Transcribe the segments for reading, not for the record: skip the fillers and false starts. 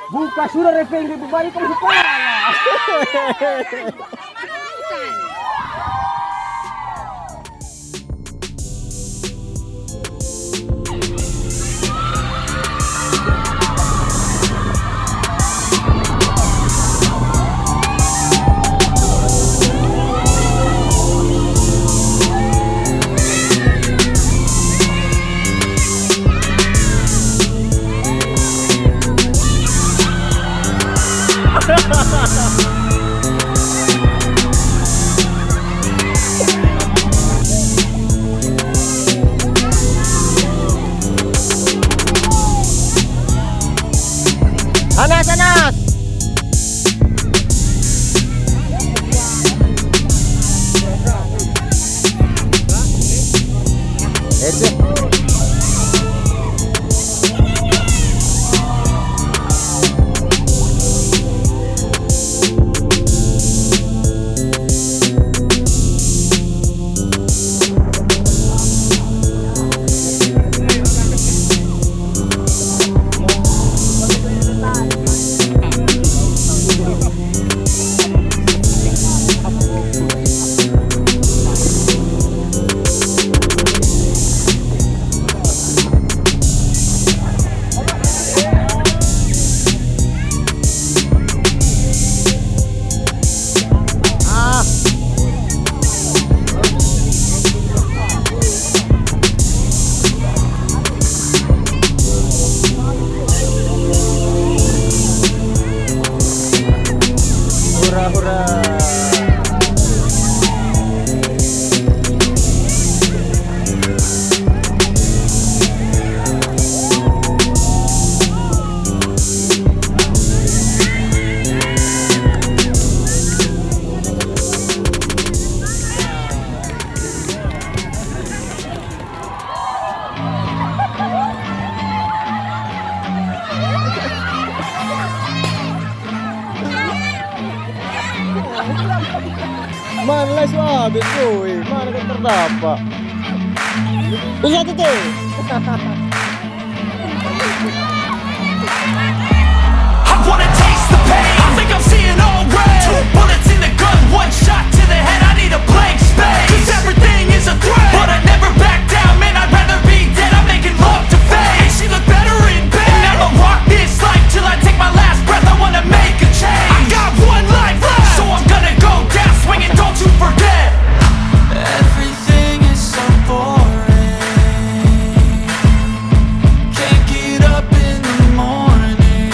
Buka sudah repeng lebih baik kamu kepala. Anas, Anas. Ece. Mana lah habis cuy, mana kan terdapat. Bisa tuh tuh. I wanna taste the pain. I think I'm seeing all red. 2 bullets in the gun, 1 shot to the head. I need a blank space. 'Cause everything is a threat, but I never back down. Man, I'd rather be dead. I'm making love to fate. And she look better in bed. And I'ma rock this life till I take my last breath. I wanna make a change. I got 1 life left, so I'm gonna go down swinging. Don't you forget. Everything is so boring. Can't get up in the morning.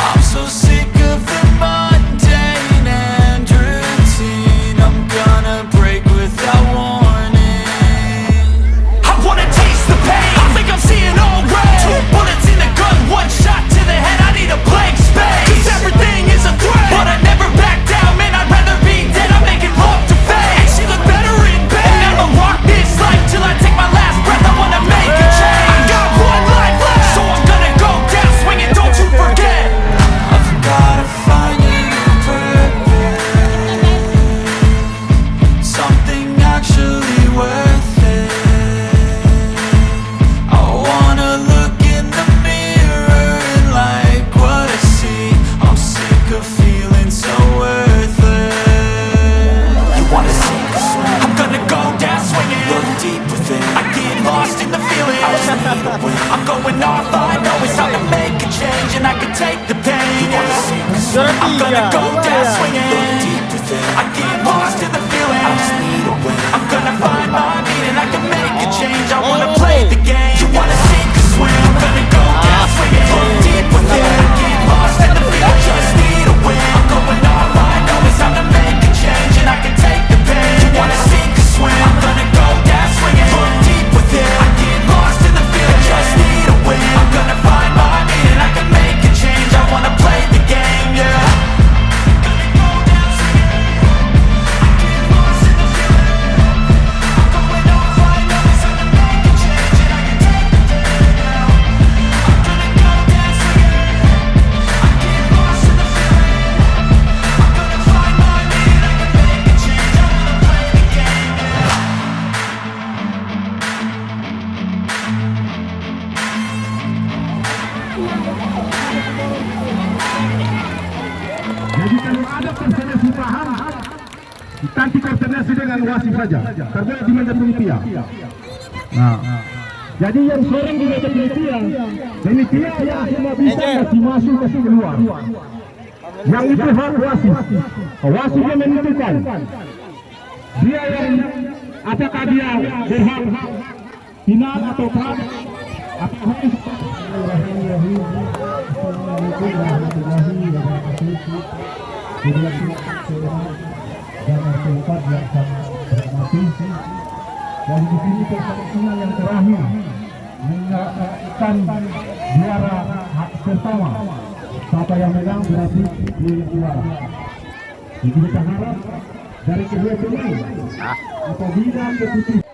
I'm so sick of the mundane and routine. I'm gonna break without warning. I wanna taste the pain. I think I'm seeing all red. 2 bullets in the gun, 1 shot to the head. I need a blank space. 'Cause everything is a threat, but I never back down. Man, I'd rather be dead. I'm making love to fate. And she look better in bed. And I'ma rock this life till I take my last breath. I wanna make a change. I got 1 life left, so I'm gonna go down swinging. Don't you forget. I've gotta find a new purpose. Something actually worth it. I wanna look in the mirror and like what I see. I'm sick of feeling so worthless. You wanna sink or swim? I'm gonna go down swinging. Look deep within. I get lost in the feeling. I just need a win. I'm going off. I know it's time to make a change, and I can take the pain. You wanna sink or swim? I'm gonna go down swinging. Look deep within. I get lost in the feeling. I just need a win. I'm gonna find my meaning. I can make a change. I wanna play the game. You wanna sink or swim? I'm gonna go down swinging. Look deep within. I get lost in the feeling. I just need a win. I'm going off. I know it's time to make a change, and I can take the pain. You wanna sink or swim? I'm gonna go down swinging. Look deep within. I get lost in the feeling. I just need a win. I'm gonna find my meaning. I can make a change. I wanna play the game, yeah. Gonna go down swinging. I get lost in the feeling. I'm going off. I know it's time to make a change, and I can take the pain now. Jadi kalau ada koordinasi paham, nanti koordinasi dengan wasit saja. Terbuat di meja panitia. Nah, jadi yang seorang di meja panitia yang cuma bisa kasih masuk kasih keluar. Yang itu hak wasit. Wasit yang menentukan. Dia yang apakah dia berhak final atau hak atau harus dan di sini pertandingan yang terakhir menyaksikan juara pertama. Siapa yang menang berarti dia juara. Jadi kita harap dari kedua pemain apabila keputusan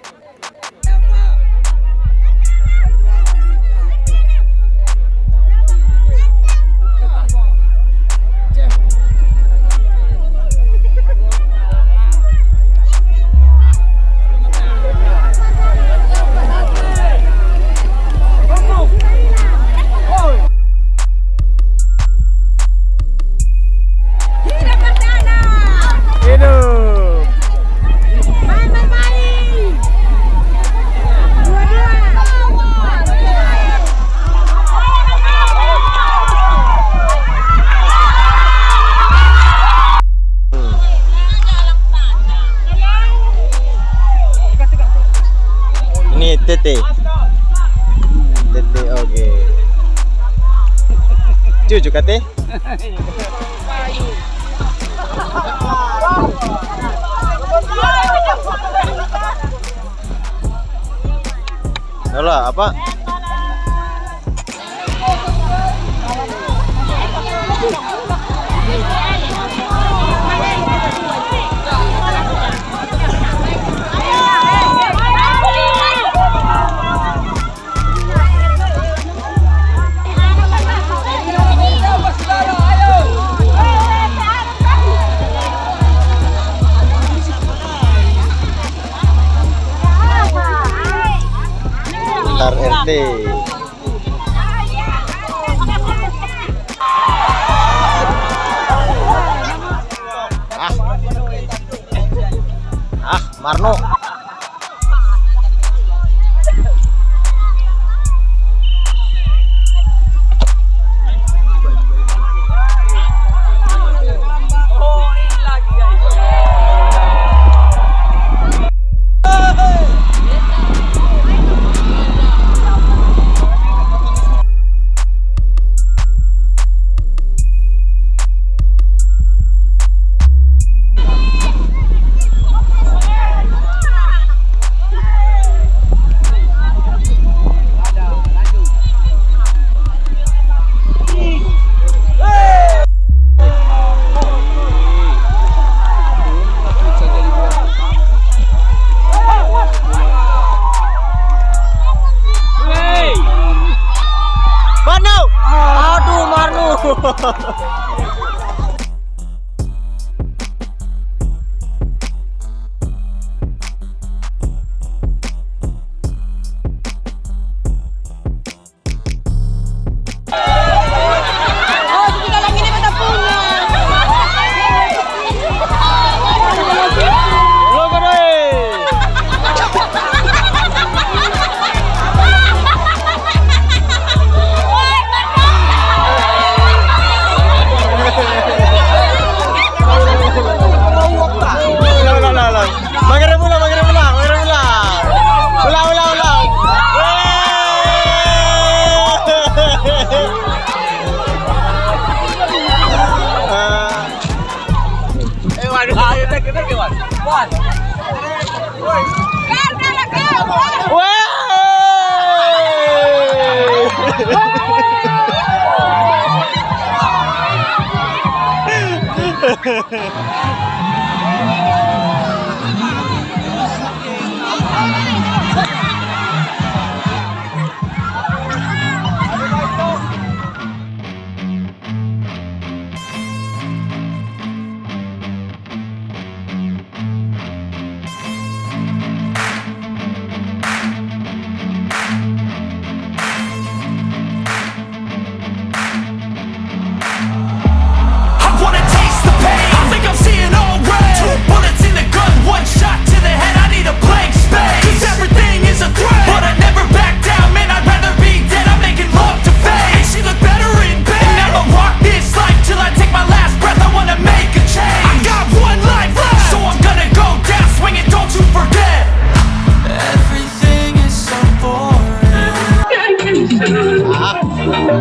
Tete, oke. Cucu kate? Alah, apa? RT. Marno.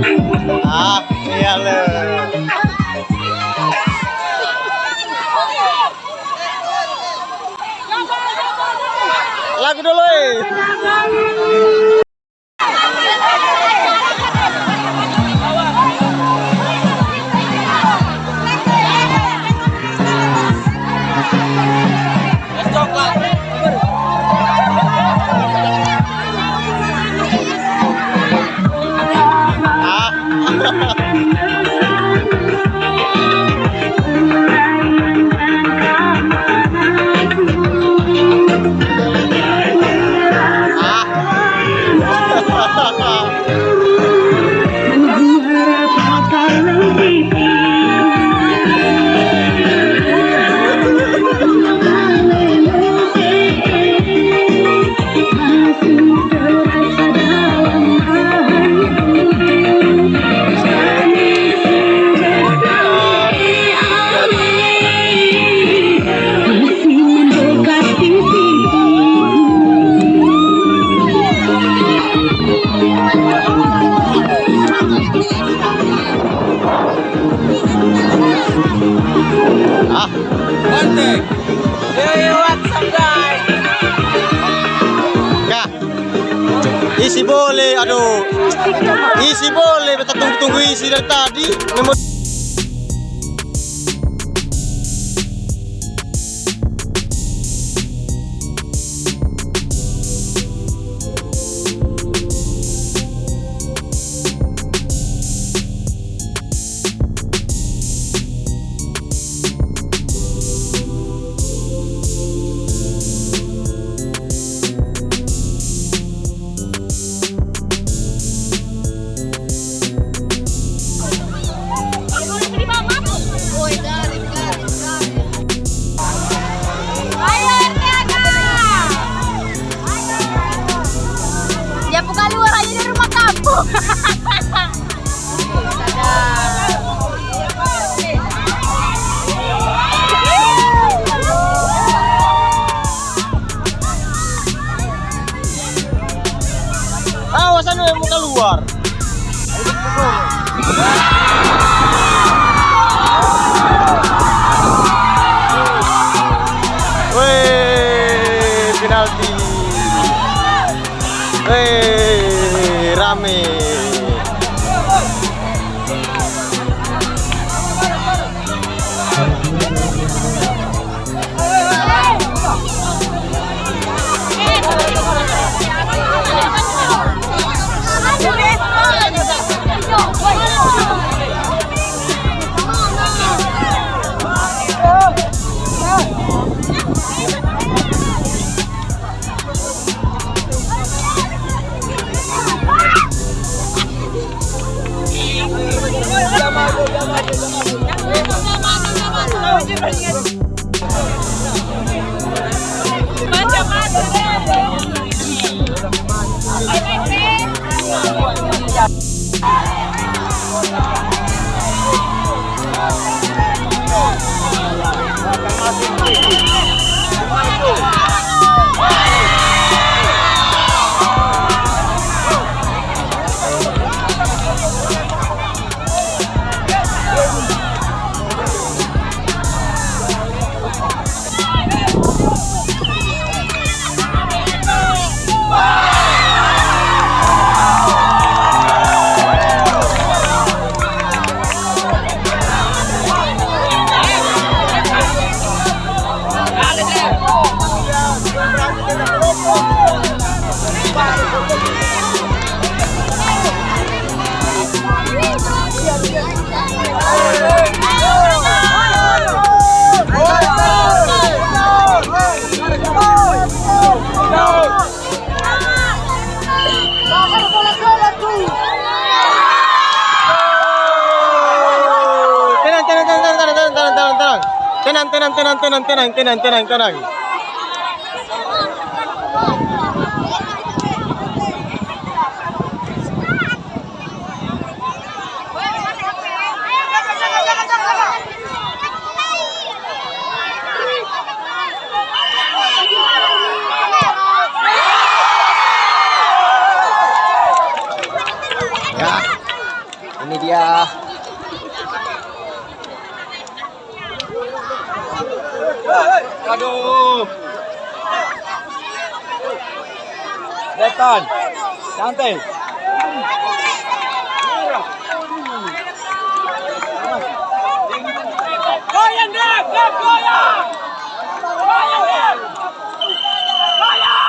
Ah, iya le. Lagu dulu. Isi boleh, aduh. Isi boleh, kita tunggu-tunggu isi dari tadi. Awas anu yang mau keluar. Weh, penalti. Weh, rame. Tenang. Ini dia. Aduh. Depan. Santai. Goyang deh, goyang. Goyang deh. Goyang.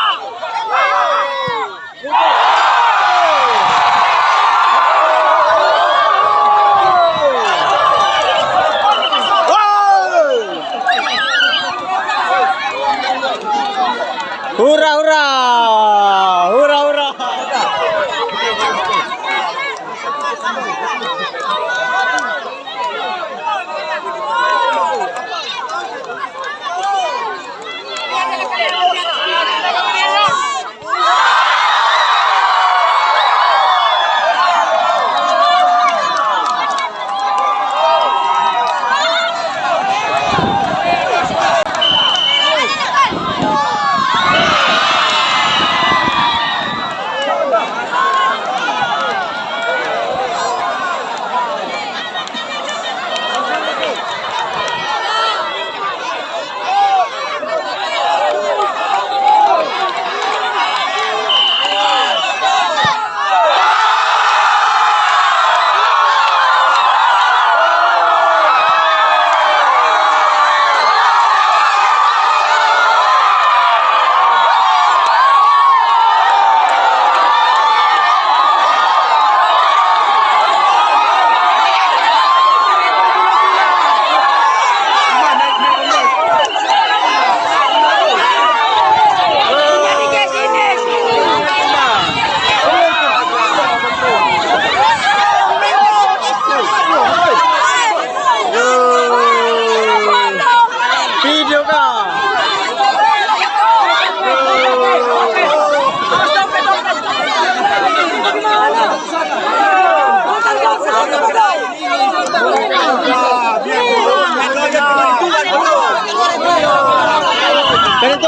Hura hura. Hura hura.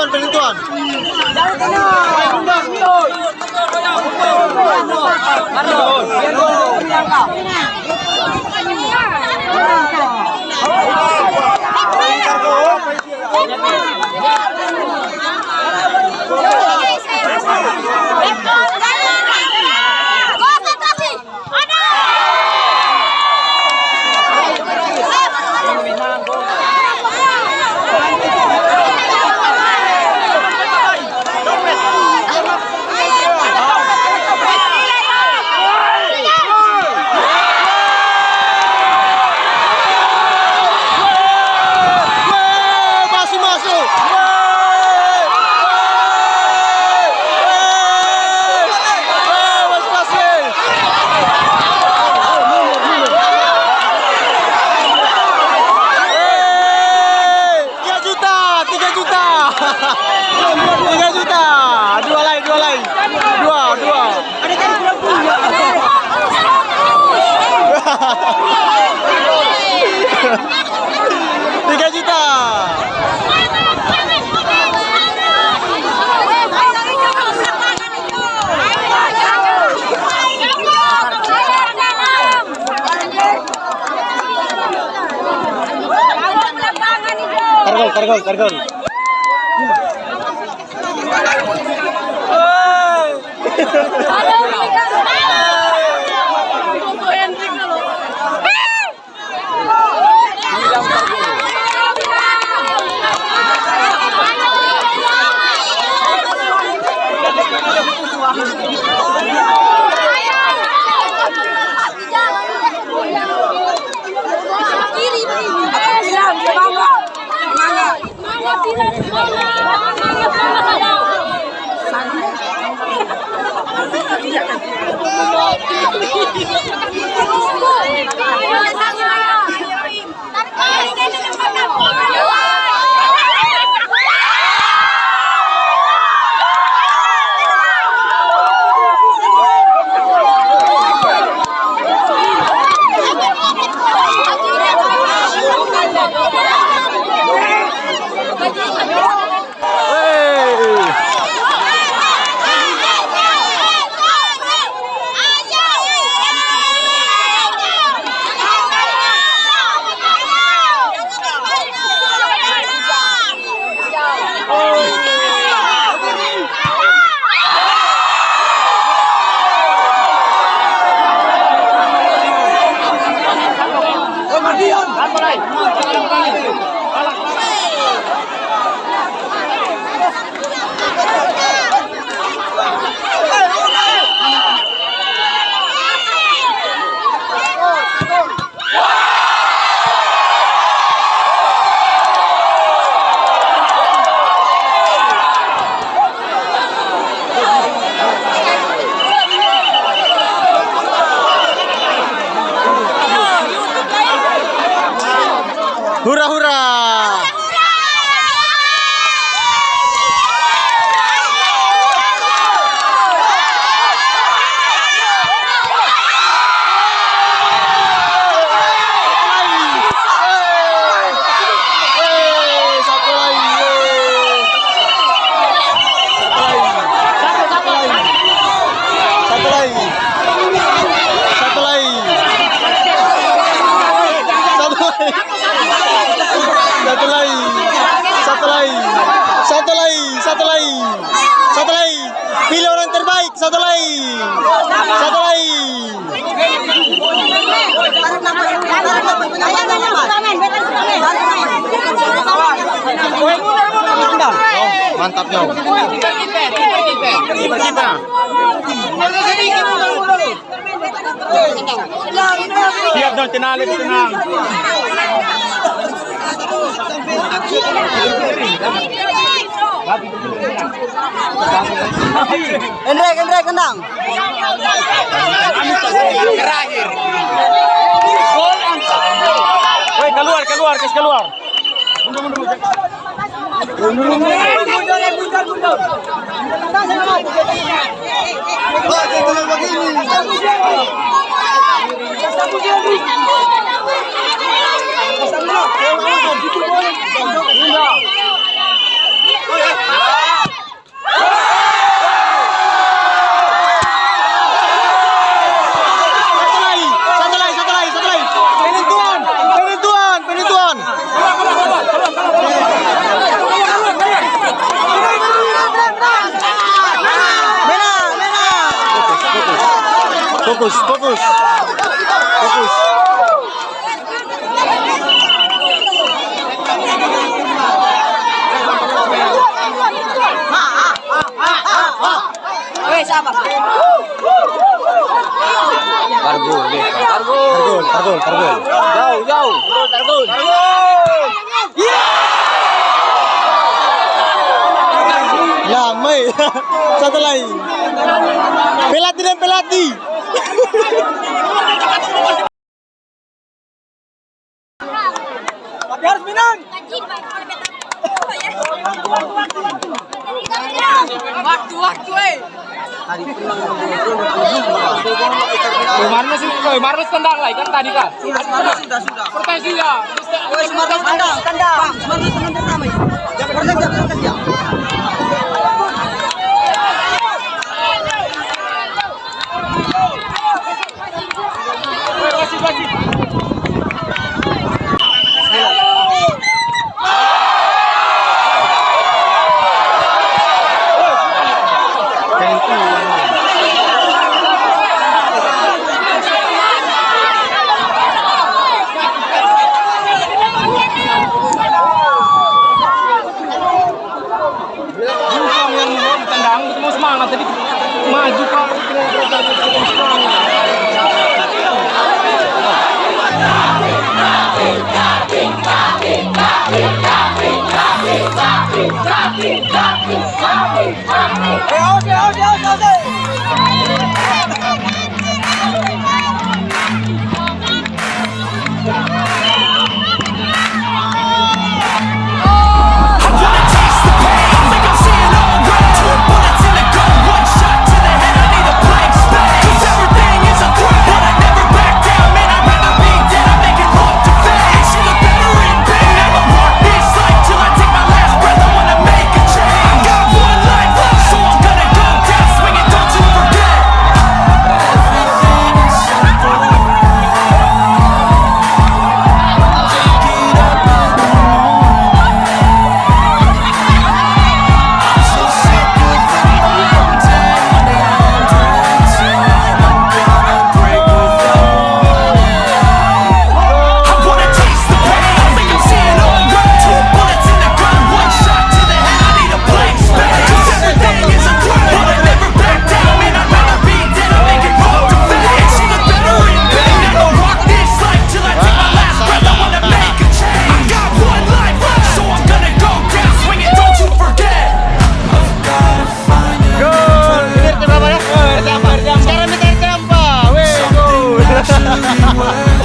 Penentuan. Kargol. Hura hura. Satu lagi. Satu lagi. Satu lagi. Satu lagi. Satu lagi. Satu lagi. Satu lagi. Satu lagi. Pilih orang terbaik. Satu lagi. Satu lagi. Oh, mantap dong. Siap dong, tenang. Hendrik, kendang. Terakhir. Gol antar. Woi, keluar, keluar. Penentuan. Fokus. Targol. Jauh. Targol. Ramai. Satu lagi. Penalti. Harus menang. Waktu. Marlos tendang lagi kan tadi kan? Sudah. Pertandingan. Marlos tendang. Mau semangat tadi maju Pak. everywhere.